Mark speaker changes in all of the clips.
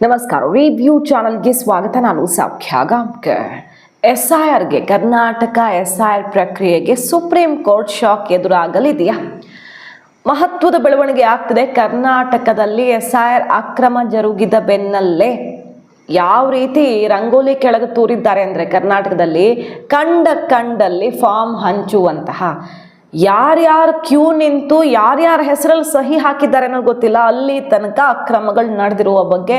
Speaker 1: ನಮಸ್ಕಾರ. ರಿವ್ಯೂ ಚಾನಲ್ಗೆ ಸ್ವಾಗತ. ನಾನು ಸೌಖ್ಯ ಗಾಂವ್ಕರ್. SIRಗೆ ಕರ್ನಾಟಕ SIR ಪ್ರಕ್ರಿಯೆಗೆ ಸುಪ್ರೀಂ ಕೋರ್ಟ್ ಶಾಕ್ ಎದುರಾಗಲಿದೆಯಾ? ಮಹತ್ವದ ಬೆಳವಣಿಗೆ ಆಗ್ತಿದೆ. ಕರ್ನಾಟಕದಲ್ಲಿ SIR ಅಕ್ರಮ ಜರುಗಿದ ಬೆನ್ನಲ್ಲೇ ಯಾವ ರೀತಿ ರಂಗೋಲಿ ಕೆಳಗೆ ತೂರಿದ್ದಾರೆ ಅಂದರೆ, ಕರ್ನಾಟಕದಲ್ಲಿ ಕಂಡಲ್ಲಿ ಫಾರ್ಮ್ ಹಂಚುವಂತಹ ಯಾರ್ಯಾರು ಕ್ಯೂ ನಿಂತು ಯಾರ್ಯಾರ ಹೆಸರಲ್ಲಿ ಸಹಿ ಹಾಕಿದ್ದಾರೆ ಅನ್ನೋದು ಗೊತ್ತಿಲ್ಲ, ಅಲ್ಲಿ ತನಕ ಅಕ್ರಮಗಳು ನಡೆದಿರುವ ಬಗ್ಗೆ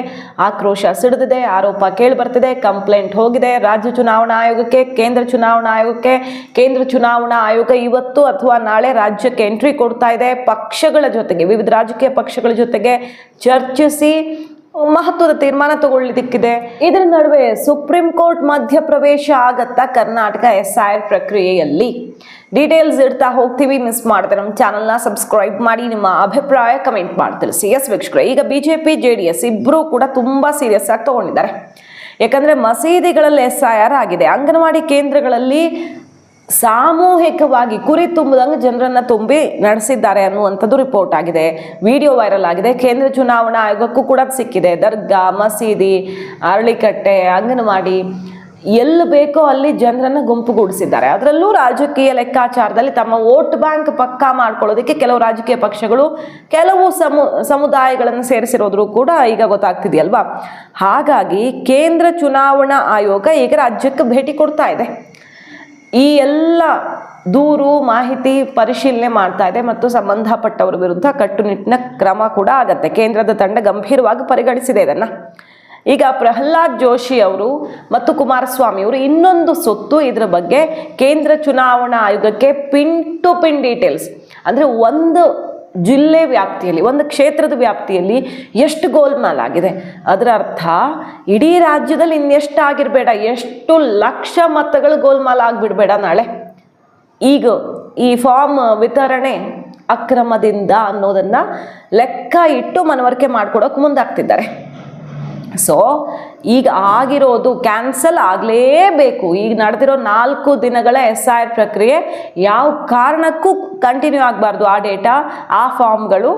Speaker 1: ಆಕ್ರೋಶ ಸಿಡಿದಿದೆ, ಆರೋಪ ಕೇಳಿ ಬರ್ತಿದೆ, ಕಂಪ್ಲೇಂಟ್ ಹೋಗಿದೆ ರಾಜ್ಯ ಚುನಾವಣಾ ಆಯೋಗಕ್ಕೆ, ಕೇಂದ್ರ ಚುನಾವಣಾ ಆಯೋಗಕ್ಕೆ. ಕೇಂದ್ರ ಚುನಾವಣಾ ಆಯೋಗ ಇವತ್ತು ಅಥವಾ ನಾಳೆ ರಾಜ್ಯಕ್ಕೆ ಎಂಟ್ರಿ ಕೊಡ್ತಾ ಇದೆ. ಪಕ್ಷಗಳ ಜೊತೆಗೆ, ವಿವಿಧ ರಾಜಕೀಯ ಪಕ್ಷಗಳ ಜೊತೆಗೆ ಚರ್ಚಿಸಿ ಮಹತ್ವದ ತೀರ್ಮಾನ ತಗೊಳ್ಳಿದಿಕ್ಕಿದೆ. ಇದರ ನಡುವೆ ಸುಪ್ರೀಂ ಕೋರ್ಟ್ ಮಧ್ಯಪ್ರವೇಶ ಆಗತ್ತಾ ಕರ್ನಾಟಕ SIR ಪ್ರಕ್ರಿಯೆಯಲ್ಲಿ? ಡೀಟೇಲ್ಸ್ ಇಡ್ತಾ ಹೋಗ್ತೀವಿ. ಮಿಸ್ ಮಾಡಿದ್ರೆ ನಮ್ಮ ಚಾನಲ್ನ ಸಬ್ಸ್ಕ್ರೈಬ್ ಮಾಡಿ, ನಿಮ್ಮ ಅಭಿಪ್ರಾಯ ಕಮೆಂಟ್ ಮಾಡಿ ತಿಳಿಸಿ. ವೀಕ್ಷಕರೇ, ಈಗ BJP JDS ಇಬ್ಬರೂ ಕೂಡ ತುಂಬಾ ಸೀರಿಯಸ್ ಆಗಿ ತಗೊಂಡಿದ್ದಾರೆ. ಯಾಕಂದ್ರೆ ಮಸೀದಿಗಳಲ್ಲಿ SIR ಆಗಿದೆ, ಅಂಗನವಾಡಿ ಕೇಂದ್ರಗಳಲ್ಲಿ ಸಾಮೂಹಿಕವಾಗಿ ಕುರಿ ತುಂಬದಂಗೆ ಜನರನ್ನ ತುಂಬಿ ನಡೆಸಿದ್ದಾರೆ ಅನ್ನುವಂಥದ್ದು ರಿಪೋರ್ಟ್ ಆಗಿದೆ, ವಿಡಿಯೋ ವೈರಲ್ ಆಗಿದೆ. ಕೇಂದ್ರ ಚುನಾವಣಾ ಆಯೋಗಕ್ಕೂ ಕೂಡ ಸಿಕ್ಕಿದೆ. ದರ್ಗಾ, ಮಸೀದಿ, ಅರಳಿಕಟ್ಟೆ, ಅಂಗನವಾಡಿ ಎಲ್ಲಿ ಬೇಕೋ ಅಲ್ಲಿ ಜನರನ್ನ ಗುಂಪುಗೂಡಿಸಿದ್ದಾರೆ. ಅದರಲ್ಲೂ ರಾಜಕೀಯ ಲೆಕ್ಕಾಚಾರದಲ್ಲಿ ತಮ್ಮ ವೋಟ್ ಬ್ಯಾಂಕ್ ಪಕ್ಕಾ ಮಾಡ್ಕೊಳ್ಳೋದಕ್ಕೆ ಕೆಲವು ರಾಜಕೀಯ ಪಕ್ಷಗಳು ಕೆಲವು ಸಮುದಾಯಗಳನ್ನು ಸೇರಿಸಿರೋದ್ರು ಕೂಡ ಈಗ ಗೊತ್ತಾಗ್ತಿದೆಯಲ್ವಾ. ಹಾಗಾಗಿ ಕೇಂದ್ರ ಚುನಾವಣಾ ಆಯೋಗ ಈಗ ರಾಜ್ಯಕ್ಕೆ ಭೇಟಿ ಕೊಡ್ತಾ ಇದೆ. ಈ ಎಲ್ಲ ದೂರು ಮಾಹಿತಿ ಪರಿಶೀಲನೆ ಮಾಡ್ತಾ ಇದೆ ಮತ್ತು ಸಂಬಂಧಪಟ್ಟವರ ವಿರುದ್ಧ ಕಟ್ಟುನಿಟ್ಟಿನ ಕ್ರಮ ಕೂಡ ಆಗತ್ತೆ. ಕೇಂದ್ರದ ತಂಡ ಗಂಭೀರವಾಗಿ ಪರಿಗಣಿಸಿದೆ ಇದನ್ನ. ಈಗ ಪ್ರಹ್ಲಾದ್ ಜೋಶಿ ಅವರು ಮತ್ತು ಕುಮಾರಸ್ವಾಮಿ ಅವರು ಇನ್ನೊಂದು ಸುತ್ತು ಇದರ ಬಗ್ಗೆ ಕೇಂದ್ರ ಚುನಾವಣಾ ಆಯೋಗಕ್ಕೆ ಪಿನ್ ಟು ಪಿನ್ ಡೀಟೇಲ್ಸ್, ಅಂದ್ರೆ ಒಂದು ಜಿಲ್ಲೆ ವ್ಯಾಪ್ತಿಯಲ್ಲಿ, ಒಂದು ಕ್ಷೇತ್ರದ ವ್ಯಾಪ್ತಿಯಲ್ಲಿ ಎಷ್ಟು ಗೋಲ್ಮಾಲ್ ಆಗಿದೆ, ಅದರ ಅರ್ಥ ಇಡೀ ರಾಜ್ಯದಲ್ಲಿ ಇನ್ನೆಷ್ಟು ಆಗಿರಬೇಡ, ಎಷ್ಟು ಲಕ್ಷ ಮತಗಳು ಗೋಲ್ಮಾಲ್ ಆಗಿಬಿಡಬೇಡ ನಾಳೆ. ಈಗ ಈ ಫಾರ್ಮ್ ವಿತರಣೆ ಅಕ್ರಮದಿಂದ ಅನ್ನೋದನ್ನ ಲೆಕ್ಕ ಇಟ್ಟು ಮನವರಿಕೆ ಮಾಡ್ಕೊಡೋಕೆ ಮುಂದಾಗ್ತಿದ್ದಾರೆ. ಸೊ ಈಗ ಆಗಿರೋದು ಕ್ಯಾನ್ಸಲ್ ಆಗಲೇಬೇಕು. ಈಗ ನಡೆದಿರೋ 4 ದಿನಗಳ SIR ಪ್ರಕ್ರಿಯೆ ಯಾವ ಕಾರಣಕ್ಕೂ ಕಂಟಿನ್ಯೂ ಆಗಬಾರ್ದು. ಆ ಡೇಟಾ, ಆ ಫಾರ್ಮ್ಗಳು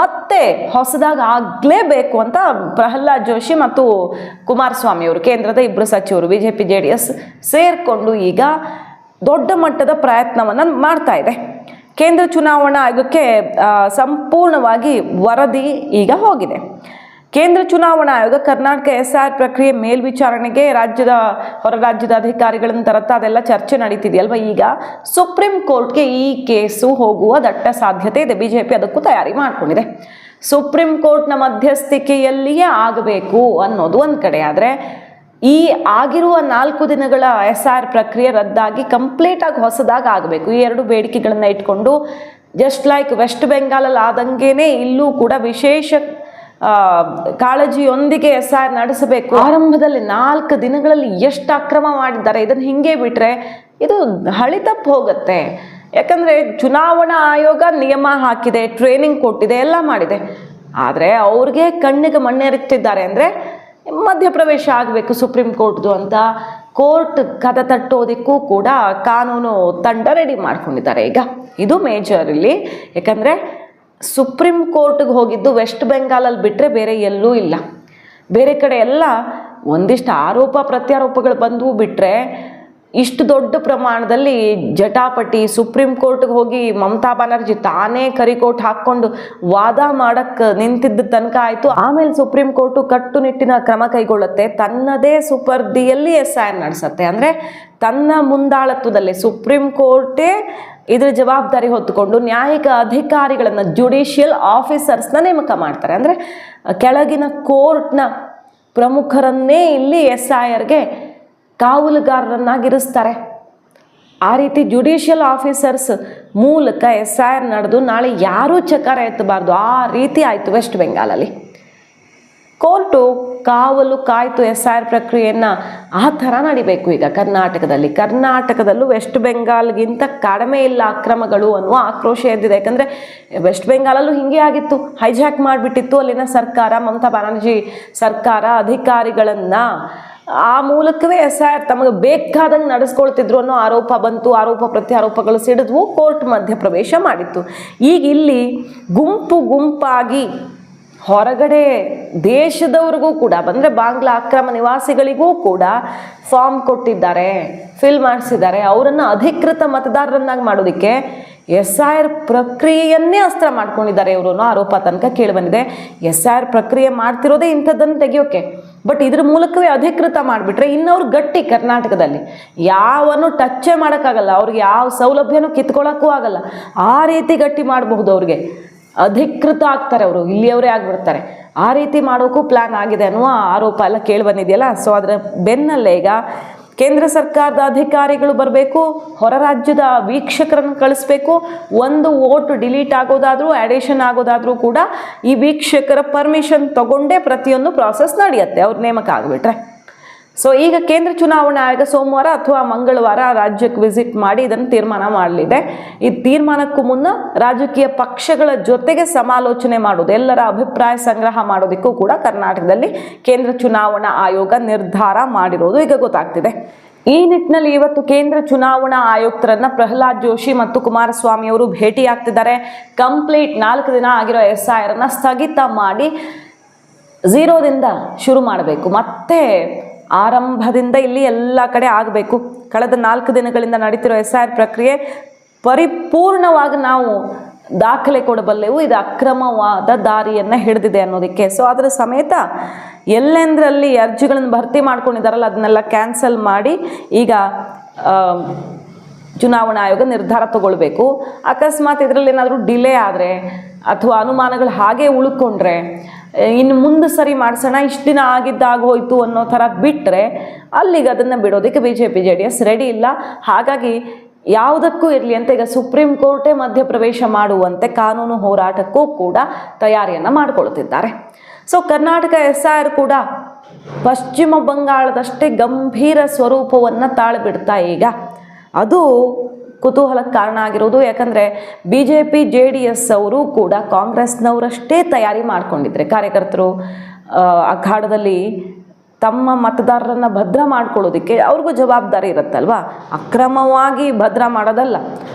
Speaker 1: ಮತ್ತೆ ಹೊಸದಾಗಿ ಆಗಲೇಬೇಕು ಅಂತ ಪ್ರಹ್ಲಾದ್ ಜೋಶಿ ಮತ್ತು ಕುಮಾರಸ್ವಾಮಿ ಅವರು, ಕೇಂದ್ರದ ಇಬ್ಬರು ಸಚಿವರು, BJP JDS ಸೇರಿಕೊಂಡು ಈಗ ದೊಡ್ಡ ಮಟ್ಟದ ಪ್ರಯತ್ನವನ್ನು ಮಾಡ್ತಾ ಇದೆ. ಕೇಂದ್ರ ಚುನಾವಣಾ ಆಯೋಗಕ್ಕೆ ಸಂಪೂರ್ಣವಾಗಿ ವರದಿ ಈಗ ಹೋಗಿದೆ. ಕೇಂದ್ರ ಚುನಾವಣಾ ಆಯೋಗ ಕರ್ನಾಟಕ SIR ಪ್ರಕ್ರಿಯೆ ಮೇಲ್ವಿಚಾರಣೆಗೆ ಹೊರ ರಾಜ್ಯದ ಅಧಿಕಾರಿಗಳನ್ನು ತರತ್ತಾ ಅದೆಲ್ಲ ಚರ್ಚೆ ನಡೀತಿದೆಯಲ್ವ. ಈಗ ಸುಪ್ರೀಂ ಕೋರ್ಟ್ಗೆ ಈ ಕೇಸು ಹೋಗುವ ದಟ್ಟ ಸಾಧ್ಯತೆ ಇದೆ. BJP ಅದಕ್ಕೂ ತಯಾರಿ ಮಾಡ್ಕೊಂಡಿದೆ. ಸುಪ್ರೀಂ ಕೋರ್ಟ್ನ ಮಧ್ಯಸ್ಥಿಕೆಯಲ್ಲಿಯೇ ಆಗಬೇಕು ಅನ್ನೋದು ಒಂದು ಕಡೆ ಆದರೆ, ಈ ಆಗಿರುವ 4 ದಿನಗಳ SIR ಪ್ರಕ್ರಿಯೆ ರದ್ದಾಗಿ ಕಂಪ್ಲೀಟ್ ಆಗಿ ಹೊಸದಾಗಿ ಆಗಬೇಕು. ಈ 2 ಬೇಡಿಕೆಗಳನ್ನ ಇಟ್ಕೊಂಡು ಜಸ್ಟ್ ಲೈಕ್ ವೆಸ್ಟ್ ಬೆಂಗಾಲಲ್ಲಿ ಆದಂಗೆನೇ ಇಲ್ಲೂ ಕೂಡ ವಿಶೇಷ ಕಾಳಜಿಯೊಂದಿಗೆ SIR ನಡೆಸಬೇಕು. ಆರಂಭದಲ್ಲಿ 4 ದಿನಗಳಲ್ಲಿ ಎಷ್ಟು ಅಕ್ರಮ ಮಾಡಿದ್ದಾರೆ, ಇದನ್ನು ಹಿಂಗೆ ಬಿಟ್ರೆ ಇದು ಹಳಿ ತಪ್ಪು ಹೋಗುತ್ತೆ. ಯಾಕಂದ್ರೆ ಚುನಾವಣಾ ಆಯೋಗ ನಿಯಮ ಹಾಕಿದೆ, ಟ್ರೈನಿಂಗ್ ಕೊಟ್ಟಿದೆ, ಎಲ್ಲ ಮಾಡಿದೆ. ಆದರೆ ಅವ್ರಿಗೆ ಕಣ್ಣಿಗೆ ಮಣ್ಣೆರಗ್ತಿದ್ದಾರೆ ಅಂದರೆ ಮಧ್ಯಪ್ರವೇಶ ಆಗಬೇಕು ಸುಪ್ರೀಂ ಕೋರ್ಟ್ದು ಅಂತ ಕೋರ್ಟ್ ಕದ ತಟ್ಟೋದಕ್ಕೂ ಕೂಡ ಕಾನೂನು ತಂಡ ರೆಡಿ ಮಾಡ್ಕೊಂಡಿದ್ದಾರೆ. ಈಗ ಇದು ಮೇಜರ್ ಇಲ್ಲಿ. ಯಾಕಂದರೆ ಸುಪ್ರೀಂ ಕೋರ್ಟ್ಗೆ ಹೋಗಿದ್ದು ವೆಸ್ಟ್ ಬೆಂಗಾಲಲ್ಲಿ ಬಿಟ್ಟರೆ ಬೇರೆ ಎಲ್ಲೂ ಇಲ್ಲ. ಬೇರೆ ಕಡೆ ಎಲ್ಲ ಒಂದಿಷ್ಟು ಆರೋಪ ಪ್ರತ್ಯಾರೋಪಗಳು ಬಂದು ಬಿಟ್ಟರೆ ಇಷ್ಟು ದೊಡ್ಡ ಪ್ರಮಾಣದಲ್ಲಿ ಜಟಾಪಟಿ ಸುಪ್ರೀಂ ಕೋರ್ಟ್ಗೆ ಹೋಗಿ ಮಮತಾ ಬ್ಯಾನರ್ಜಿ ತಾನೇ ಕರಿಕೋಟ್ ಹಾಕ್ಕೊಂಡು ವಾದ ಮಾಡಕ್ಕೆ ನಿಂತಿದ್ದ ತನಕ ಆಯಿತು. ಆಮೇಲೆ ಸುಪ್ರೀಂ ಕೋರ್ಟು ಕಟ್ಟುನಿಟ್ಟಿನ ಕ್ರಮ ಕೈಗೊಳ್ಳುತ್ತೆ, ತನ್ನದೇ ಸುಪರ್ದಿಯಲ್ಲಿ SIR ನಡೆಸುತ್ತೆ. ಅಂದರೆ ತನ್ನ ಮುಂದಾಳತ್ವದಲ್ಲಿ ಸುಪ್ರೀಂ ಕೋರ್ಟೇ ಇದರ ಜವಾಬ್ದಾರಿ ಹೊತ್ತುಕೊಂಡು ನ್ಯಾಯಿಕ ಅಧಿಕಾರಿಗಳನ್ನು, ಜುಡಿಷಿಯಲ್ ಆಫೀಸರ್ಸ್ನ ನೇಮಕ ಮಾಡ್ತಾರೆ. ಅಂದರೆ ಕೆಳಗಿನ ಕೋರ್ಟ್ನ ಪ್ರಮುಖರನ್ನೇ ಇಲ್ಲಿ SIRಗೆ ಕಾವಲುಗಾರರನ್ನಾಗಿರಿಸ್ತಾರೆ. ಆ ರೀತಿ ಜುಡಿಷಿಯಲ್ ಆಫೀಸರ್ಸ್ ಮೂಲಕ SIR ನಡೆದು ನಾಳೆ ಯಾರೂ ಚಕಾರ ಎತ್ತಬಾರ್ದು, ಆ ರೀತಿ ಆಯಿತು ವೆಸ್ಟ್ ಬೆಂಗಾಲಲ್ಲಿ. ಕೋರ್ಟು ಕಾವಲು ಕಾಯ್ತು SIR ಪ್ರಕ್ರಿಯೆಯನ್ನು ಆ ಥರ ನಡಿಬೇಕು ಈಗ ಕರ್ನಾಟಕದಲ್ಲೂ ವೆಸ್ಟ್ ಬೆಂಗಾಲ್ಗಿಂತ ಕಡಿಮೆ ಇಲ್ಲ ಅಕ್ರಮಗಳು ಅನ್ನುವ ಆಕ್ರೋಶ ಎದ್ದಿದೆ. ಯಾಕಂದರೆ ವೆಸ್ಟ್ ಬೆಂಗಾಲಲ್ಲೂ ಹಿಂಗೆ ಆಗಿತ್ತು, ಹೈಜಾಕ್ ಮಾಡಿಬಿಟ್ಟಿತ್ತು ಅಲ್ಲಿನ ಸರ್ಕಾರ, ಮಮತಾ ಬ್ಯಾನರ್ಜಿ ಸರ್ಕಾರ ಅಧಿಕಾರಿಗಳನ್ನು. ಆ ಮೂಲಕವೇ SIR ತಮಗೆ ಬೇಕಾದಂಗೆ ನಡೆಸ್ಕೊಳ್ತಿದ್ರು ಅನ್ನೋ ಆರೋಪ ಬಂತು. ಆರೋಪ ಪ್ರತ್ಯಾರೋಪಗಳು ಸಿಡಿದ್ವು, ಕೋರ್ಟ್ ಮಧ್ಯಪ್ರವೇಶ ಮಾಡಿತ್ತು. ಈಗ ಇಲ್ಲಿ ಗುಂಪಾಗಿ ಹೊರಗಡೆ ದೇಶದವ್ರಿಗೂ ಕೂಡ ಬಂದರೆ ಬಾಂಗ್ಲಾ ಅಕ್ರಮ ನಿವಾಸಿಗಳಿಗೂ ಕೂಡ ಫಾರ್ಮ್ ಕೊಟ್ಟಿದ್ದಾರೆ, ಫಿಲ್ ಮಾಡಿಸಿದ್ದಾರೆ. ಅವರನ್ನು ಅಧಿಕೃತ ಮತದಾರರನ್ನಾಗಿ ಮಾಡೋದಕ್ಕೆ SIR ಪ್ರಕ್ರಿಯೆಯನ್ನೇ ಅಸ್ತ್ರ ಮಾಡ್ಕೊಂಡಿದ್ದಾರೆ ಇವರು ಅನ್ನೋ ಆರೋಪ ತನಕ ಕೇಳಿಬಂದಿದೆ. SIR ಪ್ರಕ್ರಿಯೆ ಮಾಡ್ತಿರೋದೇ ಇಂಥದ್ದನ್ನು ತೆಗಿಯೋಕೆ. ಬಟ್ ಇದ್ರ ಮೂಲಕವೇ ಅಧಿಕೃತ ಮಾಡಿಬಿಟ್ರೆ ಇನ್ನವ್ರು ಗಟ್ಟಿ ಕರ್ನಾಟಕದಲ್ಲಿ ಯಾವನು ಟಚ್ಚೇ ಮಾಡೋಕ್ಕಾಗಲ್ಲ, ಅವ್ರಿಗೆ ಯಾವ ಸೌಲಭ್ಯನೂ ಕಿತ್ಕೊಳ್ಳೋಕ್ಕೂ ಆಗಲ್ಲ. ಆ ರೀತಿ ಗಟ್ಟಿ ಮಾಡಬಹುದು, ಅವ್ರಿಗೆ ಅಧಿಕೃತ ಆಗ್ತಾರೆ, ಅವರು ಇಲ್ಲಿಯವರೇ ಆಗಿಬಿಡ್ತಾರೆ. ಆ ರೀತಿ ಮಾಡೋಕ್ಕೂ ಪ್ಲ್ಯಾನ್ ಆಗಿದೆ ಅನ್ನುವ ಆರೋಪ ಎಲ್ಲ ಕೇಳಿ ಬಂದಿದೆಯಲ್ಲ. ಸೊ ಅದರ ಬೆನ್ನಲ್ಲೇ ಈಗ ಕೇಂದ್ರ ಸರ್ಕಾರದ ಅಧಿಕಾರಿಗಳು ಬರಬೇಕು, ಹೊರ ರಾಜ್ಯದ ವೀಕ್ಷಕರನ್ನು ಕಳಿಸ್ಬೇಕು. ಒಂದು ವೋಟ್ ಡಿಲೀಟ್ ಆಗೋದಾದರೂ ಆ್ಯಡಿಷನ್ ಆಗೋದಾದರೂ ಕೂಡ ಈ ವೀಕ್ಷಕರ ಪರ್ಮಿಷನ್ ತಗೊಂಡೇ ಪ್ರತಿಯೊಂದು ಪ್ರಾಸೆಸ್ ನಡೆಯುತ್ತೆ, ಅವ್ರ ನೇಮಕ ಆಗಿಬಿಟ್ರೆ. ಸೊ ಈಗ ಕೇಂದ್ರ ಚುನಾವಣಾ ಆಯೋಗ ಸೋಮವಾರ ಅಥವಾ ಮಂಗಳವಾರ ರಾಜ್ಯಕ್ಕೆ ವಿಸಿಟ್ ಮಾಡಿ ಇದನ್ನು ತೀರ್ಮಾನ ಮಾಡಲಿದೆ. ಈ ತೀರ್ಮಾನಕ್ಕೂ ಮುನ್ನ ರಾಜಕೀಯ ಪಕ್ಷಗಳ ಜೊತೆಗೆ ಸಮಾಲೋಚನೆ ಮಾಡೋದು, ಎಲ್ಲರ ಅಭಿಪ್ರಾಯ ಸಂಗ್ರಹ ಮಾಡೋದಕ್ಕೂ ಕೂಡ ಕರ್ನಾಟಕದಲ್ಲಿ ಕೇಂದ್ರ ಚುನಾವಣಾ ಆಯೋಗ ನಿರ್ಧಾರ ಮಾಡಿರೋದು ಈಗ ಗೊತ್ತಾಗ್ತಿದೆ. ಈ ನಿಟ್ಟಿನಲ್ಲಿ ಇವತ್ತು ಕೇಂದ್ರ ಚುನಾವಣಾ ಆಯುಕ್ತರನ್ನ ಪ್ರಹ್ಲಾದ್ ಜೋಶಿ ಮತ್ತು ಕುಮಾರಸ್ವಾಮಿ ಅವರು ಭೇಟಿಯಾಗ್ತಿದ್ದಾರೆ. ಕಂಪ್ಲೀಟ್ 4 ದಿನ ಆಗಿರೋ SIR ಅನ್ನ ಸ್ಥಗಿತ ಮಾಡಿ 0ದಿಂದ ಶುರು ಮಾಡಬೇಕು, ಮತ್ತೆ ಆರಂಭದಿಂದ ಇಲ್ಲಿ ಎಲ್ಲ ಕಡೆ ಆಗಬೇಕು. ಕಳೆದ 4 ದಿನಗಳಿಂದ ನಡೀತಿರೋ SIR ಪ್ರಕ್ರಿಯೆ ಪರಿಪೂರ್ಣವಾಗಿ ನಾವು ದಾಖಲೆ ಕೊಡಬಲ್ಲೆವು, ಇದು ಅಕ್ರಮವಾದ ದಾರಿಯನ್ನು ಹಿಡಿದಿದೆ ಅನ್ನೋದಕ್ಕೆ. ಸೊ ಅದರ ಸಮೇತ ಎಲ್ಲೆಂದರಲ್ಲಿ ಅರ್ಜಿಗಳನ್ನು ಭರ್ತಿ ಮಾಡ್ಕೊಂಡಿದ್ದಾರಲ್ಲ ಅದನ್ನೆಲ್ಲ ಕ್ಯಾನ್ಸಲ್ ಮಾಡಿ ಈಗ ಚುನಾವಣಾ ಆಯೋಗ ನಿರ್ಧಾರ ತಗೊಳ್ಬೇಕು. ಅಕಸ್ಮಾತ್ ಇದರಲ್ಲಿ ಏನಾದರೂ ಡಿಲೇ ಆದರೆ ಅಥವಾ ಅನುಮಾನಗಳು ಹಾಗೆ ಉಳ್ಕೊಂಡ್ರೆ ಇನ್ನು ಮುಂದೆ ಸರಿ ಮಾಡಿಸೋಣ, ಇಷ್ಟು ದಿನ ಆಗಿದ್ದಾಗೋಯ್ತು ಅನ್ನೋ ಥರ ಬಿಟ್ಟರೆ ಅಲ್ಲಿಗೆ ಅದನ್ನು ಬಿಡೋದಕ್ಕೆ BJP JDS ರೆಡಿ ಇಲ್ಲ. ಹಾಗಾಗಿ ಯಾವುದಕ್ಕೂ ಇರಲಿ ಅಂತ ಈಗ ಸುಪ್ರೀಂ ಕೋರ್ಟೇ ಮಧ್ಯಪ್ರವೇಶ ಮಾಡುವಂತೆ ಕಾನೂನು ಹೋರಾಟಕ್ಕೂ ಕೂಡ ತಯಾರಿಯನ್ನು ಮಾಡಿಕೊಳ್ತಿದ್ದಾರೆ. ಸೊ ಕರ್ನಾಟಕ SIR ಕೂಡ ಪಶ್ಚಿಮ ಬಂಗಾಳದಷ್ಟೇ ಗಂಭೀರ ಸ್ವರೂಪವನ್ನು ತಾಳ್ಬಿಡ್ತಾ ಈಗ. ಅದು ಕುತೂಹಲಕ್ಕೆ ಕಾರಣ ಆಗಿರೋದು. ಯಾಕಂದರೆ BJP JDS ಅವರು ಕೂಡ ಕಾಂಗ್ರೆಸ್ನವರಷ್ಟೇ ತಯಾರಿ ಮಾಡ್ಕೊಂಡಿದ್ರೆ, ಕಾರ್ಯಕರ್ತರು ಅಖಾಡದಲ್ಲಿ ತಮ್ಮ ಮತದಾರರನ್ನು ಭದ್ರ ಮಾಡ್ಕೊಳ್ಳೋದಕ್ಕೆ ಅವ್ರಿಗೂ ಜವಾಬ್ದಾರಿ ಇರುತ್ತಲ್ವ. ಅಕ್ರಮವಾಗಿ ಭದ್ರ ಮಾಡೋದಲ್ಲ,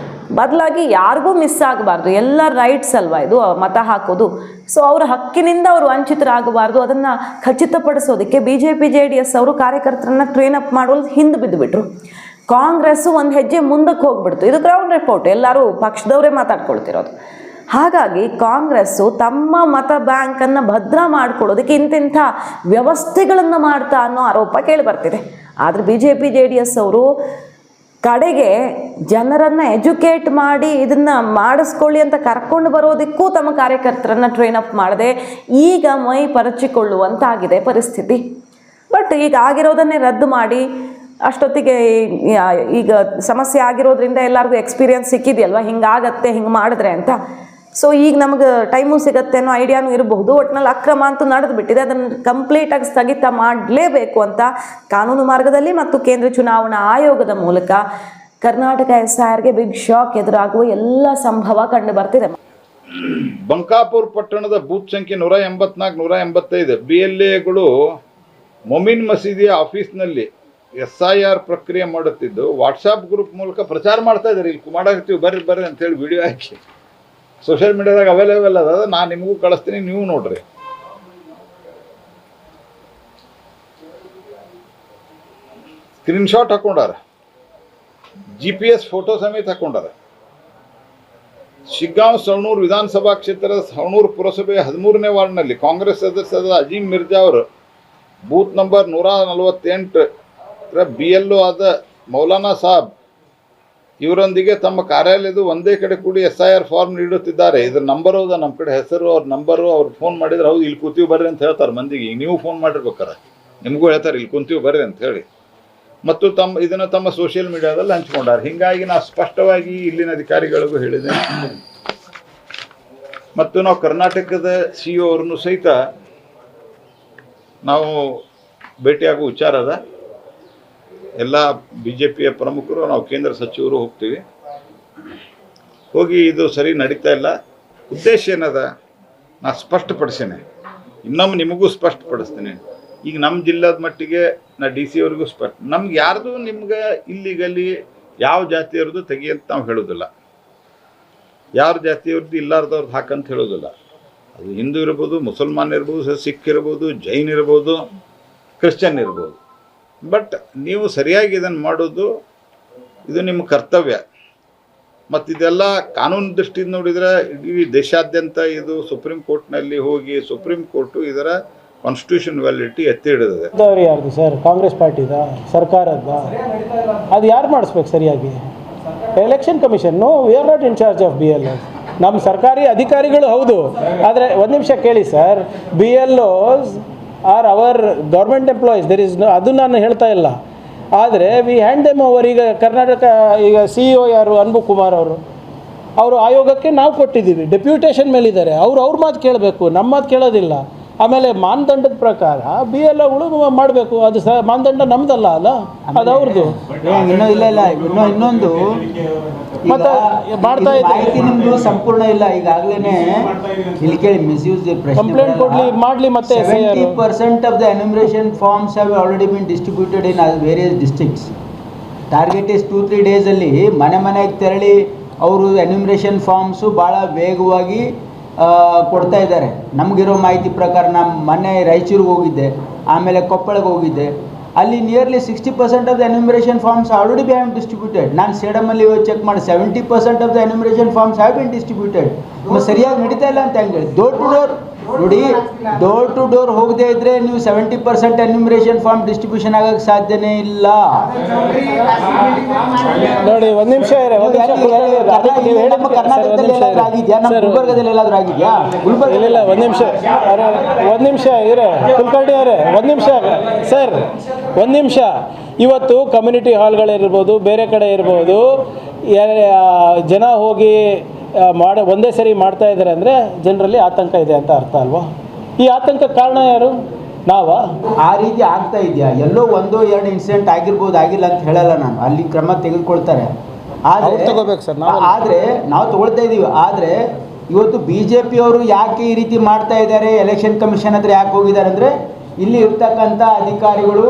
Speaker 1: ಬದಲಾಗಿ ಯಾರಿಗೂ ಮಿಸ್ ಆಗಬಾರ್ದು, ಎಲ್ಲ ರೈಟ್ಸ್ ಅಲ್ವಾ ಇದು ಮತ ಹಾಕೋದು. ಸೊ ಅವರ ಹಕ್ಕಿನಿಂದ ಅವರು ವಂಚಿತರಾಗಬಾರ್ದು, ಅದನ್ನು ಖಚಿತಪಡಿಸೋದಕ್ಕೆ BJP JDS ಅವರು ಕಾರ್ಯಕರ್ತರನ್ನು ಟ್ರೈನ್ ಅಪ್ ಮಾಡೋದು ಹಿಂದೆ ಬಿದ್ದುಬಿಟ್ರು. ಕಾಂಗ್ರೆಸ್ಸು ಒಂದು ಹೆಜ್ಜೆ ಮುಂದಕ್ಕೆ ಹೋಗ್ಬಿಡ್ತು. ಇದು ಗ್ರೌಂಡ್ ರಿಪೋರ್ಟ್, ಎಲ್ಲರೂ ಪಕ್ಷದವರೇ ಮಾತಾಡ್ಕೊಳ್ತಿರೋದು. ಹಾಗಾಗಿ ಕಾಂಗ್ರೆಸ್ಸು ತಮ್ಮ ಮತ ಬ್ಯಾಂಕನ್ನು ಭದ್ರ ಮಾಡ್ಕೊಳ್ಳೋದಕ್ಕೆ ಇಂತಿಂಥ ವ್ಯವಸ್ಥೆಗಳನ್ನು ಮಾಡ್ತಾ ಅನ್ನೋ ಆರೋಪ ಕೇಳಿ ಬರ್ತಿದೆ. ಆದರೆ BJP JDS ಅವರು ಕಡೆಗೆ ಜನರನ್ನು ಎಜುಕೇಟ್ ಮಾಡಿ ಇದನ್ನು ಮಾಡಿಸ್ಕೊಳ್ಳಿ ಅಂತ ಕರ್ಕೊಂಡು ಬರೋದಕ್ಕೂ ತಮ್ಮ ಕಾರ್ಯಕರ್ತರನ್ನು ಟ್ರೈನ್ ಅಪ್ ಮಾಡದೆ ಈಗ ಮೈ ಪರಚಿಕೊಳ್ಳುವಂತಾಗಿದೆ ಪರಿಸ್ಥಿತಿ. ಬಟ್ ಈಗ ಆಗಿರೋದನ್ನೇ ರದ್ದು ಮಾಡಿ ಅಷ್ಟೊತ್ತಿಗೆ ಈಗ ಸಮಸ್ಯೆ ಆಗಿರೋದ್ರಿಂದ ಎಲ್ಲರಿಗೂ ಎಕ್ಸ್ಪೀರಿಯನ್ಸ್ ಸಿಕ್ಕಿದೆಯಲ್ವ, ಹಿಂಗಾಗತ್ತೆ ಹಿಂಗೆ ಮಾಡಿದ್ರೆ ಅಂತ. ಸೊ ಈಗ ನಮಗೆ ಟೈಮು ಸಿಗತ್ತೆ ಅನ್ನೋ ಐಡಿಯಾನು ಇರಬಹುದು. ಒಟ್ಟಿನಲ್ಲಿ ಅಕ್ರಮ ಅಂತೂ ನಡೆದು ಬಿಟ್ಟಿದೆ, ಅದನ್ನು ಕಂಪ್ಲೀಟಾಗಿ ಸ್ಥಗಿತ ಮಾಡಲೇಬೇಕು ಅಂತ ಕಾನೂನು ಮಾರ್ಗದಲ್ಲಿ ಮತ್ತು ಕೇಂದ್ರ ಚುನಾವಣಾ ಆಯೋಗದ ಮೂಲಕ ಕರ್ನಾಟಕ SIRಗೆ ಬಿಗ್ ಶಾಕ್ ಎದುರಾಗುವ ಎಲ್ಲ ಸಂಭವ ಕಂಡು ಬರ್ತಿದೆ.
Speaker 2: ಬಂಕಾಪುರ ಪಟ್ಟಣದ ಬೂತ್ ಸಂಖ್ಯೆ 184, 185 BLAಗಳು ಮೊಮಿನ್ ಮಸೀದಿಯ ಆಫೀಸ್ನಲ್ಲಿ SIR ಪ್ರಕ್ರಿಯೆ ಮಾಡುತ್ತಿದ್ದು ವಾಟ್ಸಾಪ್ ಗ್ರೂಪ್ ಮೂಲಕ ಪ್ರಚಾರ ಮಾಡ್ತಾ ಇದ್ದಾರೆ. ಇಲ್ಲಿ ಮಾಡಾಕತ್ತೀವಿ ಬರ್ರಿ ಅಂತೇಳಿ ವಿಡಿಯೋ ಹಾಕಿ ಸೋಷಿಯಲ್ ಮೀಡಿಯಾದಾಗ ಅವೈಲೇಬಲ್ ಅದ, ನಾನು ನಿಮಗೂ ಕಳಿಸ್ತೀನಿ, ನೀವು ನೋಡ್ರಿ. ಸ್ಕ್ರೀನ್ಶಾಟ್ ಹಾಕೊಂಡಾರ, GPS ಫೋಟೋ ಸಮೇತ ಹಾಕೊಂಡಾರ. ಶಿಗ್ಗಾಂವ್ ಸವಣೂರು ವಿಧಾನಸಭಾ ಕ್ಷೇತ್ರದ ಸವಣೂರು ಪುರಸಭೆಯ 13ನೇ ವಾರ್ಡ್ನಲ್ಲಿ ಕಾಂಗ್ರೆಸ್ ಸದಸ್ಯರಾದ ಅಜೀಂ ಮಿರ್ಜಾ ಅವರು ಬೂತ್ ನಂಬರ್ 148 BLO ಆದ ಮೌಲಾನಾ ಸಾಬ್ ಇವರೊಂದಿಗೆ ತಮ್ಮ ಕಾರ್ಯಾಲಯದ ಒಂದೇ ಕಡೆ ಕೂಡಿ SIR ಫಾರ್ಮ್ ನೀಡುತ್ತಿದ್ದಾರೆ. ಇದ್ರ ನಂಬರ್ ಹೌದಾ ನಮ್ಮ ಕಡೆ, ಹೆಸರು ಅವ್ರ ನಂಬರು, ಅವ್ರು ಫೋನ್ ಮಾಡಿದ್ರೆ ಹೌದು ಇಲ್ಲಿ ಕೂತೀವಿ ಬರ್ರಿ ಅಂತ ಹೇಳ್ತಾರೆ ಮಂದಿಗೆ. ಈಗ ನೀವು ಫೋನ್ ಮಾಡಿರ್ಬೇಕಾರೆ ನಿಮಗೂ ಹೇಳ್ತಾರೆ ಇಲ್ಲಿ ಕುಂತೀವಿ ಬರ್ರಿ ಅಂತ ಹೇಳಿ. ಮತ್ತು ಇದನ್ನು ತಮ್ಮ ಸೋಷಿಯಲ್ ಮೀಡಿಯಾದಲ್ಲಿ ಹಂಚ್ಕೊಂಡಾರೆ. ಹೀಗಾಗಿ ನಾನು ಸ್ಪಷ್ಟವಾಗಿ ಇಲ್ಲಿನ ಅಧಿಕಾರಿಗಳಿಗೂ ಹೇಳಿದೆ ಮತ್ತು ನಾವು ಕರ್ನಾಟಕದ CEO ಅವ್ರನ್ನು ಸಹಿತ ನಾವು ಭೇಟಿಯಾಗುವ ವಿಚಾರ ಅದ. ಎಲ್ಲ BJPಯ ಪ್ರಮುಖರು, ನಾವು ಕೇಂದ್ರ ಸಚಿವರು ಹೋಗ್ತೀವಿ. ಹೋಗಿ ಇದು ಸರಿ ನಡೀತಾ ಇಲ್ಲ, ಉದ್ದೇಶ ಏನದ ನಾ ಸ್ಪಷ್ಟಪಡಿಸ್ತೇನೆ, ಇನ್ನೊಮ್ಮೆ ನಿಮಗೂ ಸ್ಪಷ್ಟಪಡಿಸ್ತೀನಿ. ಈಗ ನಮ್ಮ ಜಿಲ್ಲಾದ ಮಟ್ಟಿಗೆ ನಾ DC ಅವ್ರಿಗೂ ನಮ್ಗೆ ಯಾರ್ದು ನಿಮ್ಗೆ ಇಲ್ಲಿಗಲ್ಲಿ ಯಾವ ಜಾತಿಯವ್ರದ್ದು ತೆಗಿಯಂತ ನಾವು ಹೇಳೋದಿಲ್ಲ, ಯಾರ ಜಾತಿಯವ್ರದ್ದು ಇಲ್ಲಾರ್ದವ್ರದ್ದು ಹಾಕಂತ ಹೇಳೋದಿಲ್ಲ. ಅದು ಹಿಂದೂ ಇರ್ಬೋದು, ಮುಸಲ್ಮಾನ್ ಇರ್ಬೋದು, ಸಿಖ್ ಇರ್ಬೋದು, ಜೈನ್ ಇರ್ಬೋದು, ಕ್ರಿಶ್ಚಿಯನ್ ಇರ್ಬೋದು. ಬಟ್ ನೀವು ಸರಿಯಾಗಿ ಇದನ್ನು ಮಾಡೋದು ಇದು ನಿಮ್ಮ ಕರ್ತವ್ಯ. ಮತ್ತು ಇದೆಲ್ಲ ಕಾನೂನು ದೃಷ್ಟಿಯಿಂದ ನೋಡಿದರೆ ಇಡೀ ದೇಶಾದ್ಯಂತ ಇದು ಸುಪ್ರೀಂ ಕೋರ್ಟ್ನಲ್ಲಿ ಹೋಗಿ ಸುಪ್ರೀಂ ಕೋರ್ಟು ಇದರ ಕಾನ್ಸ್ಟಿಟ್ಯೂಷನ್ ವ್ಯಾಲಿಡಿಟಿ ಎತ್ತಿ ಹಿಡಿದಿದೆ.
Speaker 3: ಯಾರ್ದು ಸರ್? ಕಾಂಗ್ರೆಸ್ ಪಾರ್ಟಿದ, ಸರ್ಕಾರದ? ಅದು ಯಾರು ಮಾಡಿಸ್ಬೇಕು ಸರಿಯಾಗಿ? Election commission. We are not in charge of BLO. ನಮ್ಮ ಸರ್ಕಾರಿ ಅಧಿಕಾರಿಗಳು ಹೌದು, ಆದರೆ ಒಂದು ನಿಮಿಷ ಕೇಳಿ sir, BLOs are our government employees. ಅದು ನಾನು ಹೇಳ್ತಾ ಇಲ್ಲ. ಆದರೆ ವಿ ಹ್ಯಾಂಡ್ ದೆಮ್ ಓವರ್. ಈಗ ಕರ್ನಾಟಕ ಈಗ CEO ಯಾರು? ಅನ್ಬು ಕುಮಾರ್ ಅವರು ಆಯೋಗಕ್ಕೆ ನಾವು ಕೊಟ್ಟಿದ್ದೀವಿ, ಡೆಪ್ಯೂಟೇಷನ್ ಮೇಲಿದ್ದಾರೆ. ಅವ್ರ ಮಾತು ಕೇಳಬೇಕು, ನಮ್ಮ ಮಾತು ಕೇಳೋದಿಲ್ಲ. ಆಮೇಲೆ ಮಾನದಂಡದ ಪ್ರಕಾರ BLOಗಳು ಮಾಡಬೇಕು. ಅದು ಮಾನದಂಡ ನಮ್ದಲ್ಲ ಅಲ್ಲ, ಅದು ಅವ್ರದ್ದು.
Speaker 4: ಇನ್ನೊಂದು
Speaker 3: ಮತ್ತೆ ಮಾಡ್ತಾ
Speaker 4: ಮಾಹಿತಿ ನಿಮ್ದು ಸಂಪೂರ್ಣ ಇಲ್ಲ. ಈಗಾಗಲೇ ಇಲ್ಲಿ ಕೇಳಿ, ಮಿಸ್ಯೂಸ್
Speaker 3: ಕಂಪ್ಲೇಂಟ್ ಮಾಡಲಿ. ಮತ್ತೆ
Speaker 4: 70% of the enumeration forms have already been distributed in various districts. Target is 2-3 ಡೇಸಲ್ಲಿ ಮನೆಗೆ ತೆರಳಿ ಅವರು ಎನ್ಯುಮರೇಷನ್ ಫಾರ್ಮ್ಸು ಭಾಳ ವೇಗವಾಗಿ ಕೊಡ್ತಾ ಇದ್ದಾರೆ. ನಮಗಿರೋ ಮಾಹಿತಿ ಪ್ರಕಾರ ನಾನು ಮೊನ್ನೆ ರಾಯಚೂರಿಗೆ ಹೋಗಿದ್ದೆ, ಆಮೇಲೆ ಕೊಪ್ಪಳಕ್ಕೆ ಹೋಗಿದ್ದೆ. ಅಲ್ಲಿ nearly 60% of the enumeration forms already be have distributed. ನಾನು ಸೇಡಮಲ್ಲಿ ಚೆಕ್ ಮಾಡಿ 70% of the enumeration forms have been distributed. ಸರಿಯಾಗಿ ನಡೀತಾ ಇಲ್ಲ ಅಂತ ಹೆಂಗೆ ಹೇಳಿ? ಡೋರ್ ಟು ಡೋರ್ ನೋಡಿ, ಡೋರ್ ಟು ಡೋರ್ ಹೋಗದೇ ಇದ್ದರೆ ನೀವು 70% ಎನ್ಯುಮರೇಷನ್ ಫಾರ್ಮ್ ಡಿಸ್ಟ್ರಿಬ್ಯೂಷನ್ ಆಗೋಕ್ಕೆ ಸಾಧ್ಯನೇ ಇಲ್ಲ.
Speaker 3: ನೋಡಿ, ಒಂದು ನಿಮಿಷ
Speaker 4: ನಮ್ಮ ಕರ್ನಾಟಕದಲ್ಲಿ ಏನಾದರೂ ಆಗಿದೆಯಾ? ನಮ್ಮ ಗುಲ್ಬರ್ಗದಲ್ಲಿ ಎಲ್ಲಾದರೂ ಆಗಿದೆಯಾ?
Speaker 3: ಇಲ್ಲ, ಒಂದು ನಿಮಿಷ ಇರೇ ಕುಲಕರ್ಣಿ ಅವರೇ, ಒಂದು ನಿಮಿಷ ಸರ್, ಒಂದು ನಿಮಿಷ. ಇವತ್ತು ಕಮ್ಯುನಿಟಿ ಹಾಲ್ಗಳಿರ್ಬೋದು, ಬೇರೆ ಕಡೆ ಇರ್ಬೋದು, ಜನ ಹೋಗಿ ಒಂದೇ ಸರಿ ಮಾಡ್ತಾ ಇದ್ದಾರೆ ಅಂದರೆ ಜನರಲ್ಲಿ ಆತಂಕ ಇದೆ ಅಂತ ಅರ್ಥ ಅಲ್ವಾ? ಈ ಆತಂಕ ಕಾರಣ ಯಾರು? ನಾವಾ?
Speaker 4: ಆ ರೀತಿ ಆಗ್ತಾ ಇದೆಯಾ? ಎಲ್ಲೋ 1-2 ಇನ್ಸಿಡೆಂಟ್ ಆಗಿರ್ಬೋದು, ಆಗಿಲ್ಲ ಅಂತ ಹೇಳಲ್ಲ ನಾನು. ಅಲ್ಲಿ ಕ್ರಮ ತೆಗೆದುಕೊಳ್ತಾರೆ.
Speaker 3: ತಗೋಬೇಕು ಸರ್.
Speaker 4: ಆದರೆ ನಾವು ತಗೊಳ್ತಾ ಇದ್ದೀವಿ. ಆದರೆ ಇವತ್ತು BJP ಅವರು ಯಾಕೆ ಈ ರೀತಿ ಮಾಡ್ತಾ ಇದ್ದಾರೆ, ಎಲೆಕ್ಷನ್ ಕಮಿಷನ್ ಹತ್ರ ಯಾಕೆ ಹೋಗಿದ್ದಾರೆ ಅಂದರೆ, ಇಲ್ಲಿ ಇರ್ತಕ್ಕಂಥ ಅಧಿಕಾರಿಗಳು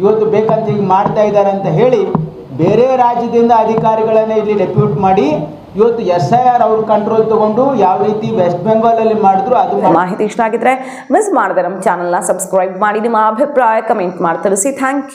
Speaker 4: ಇವತ್ತು ಬೇಕಂತ ಹೀಗೆ ಮಾಡ್ತಾ ಇದ್ದಾರೆ ಅಂತ ಹೇಳಿ ಬೇರೆ ರಾಜ್ಯದಿಂದ ಅಧಿಕಾರಿಗಳನ್ನೇ ಇಲ್ಲಿ ಡೆಪ್ಯೂಟ್ ಮಾಡಿ ಇವತ್ತು SIR ಅವ್ರ ಕಂಟ್ರೋಲ್ ತಗೊಂಡು ಯಾವ ರೀತಿ ವೆಸ್ಟ್ ಬೆಂಗಾಲಲ್ಲಿ ಮಾಡಿದ್ರು ಅದು.
Speaker 1: ಮಾಹಿತಿ ಇಷ್ಟ ಆಗಿದ್ರೆ ಮಿಸ್ ಮಾಡದೆ ನಮ್ಮ ಚಾನಲ್ನ ಸಬ್ಸ್ಕ್ರೈಬ್ ಮಾಡಿ, ನಿಮ್ಮ ಅಭಿಪ್ರಾಯ ಕಮೆಂಟ್ ಮಾಡಿ ತಿಳಿಸಿ. Thank you.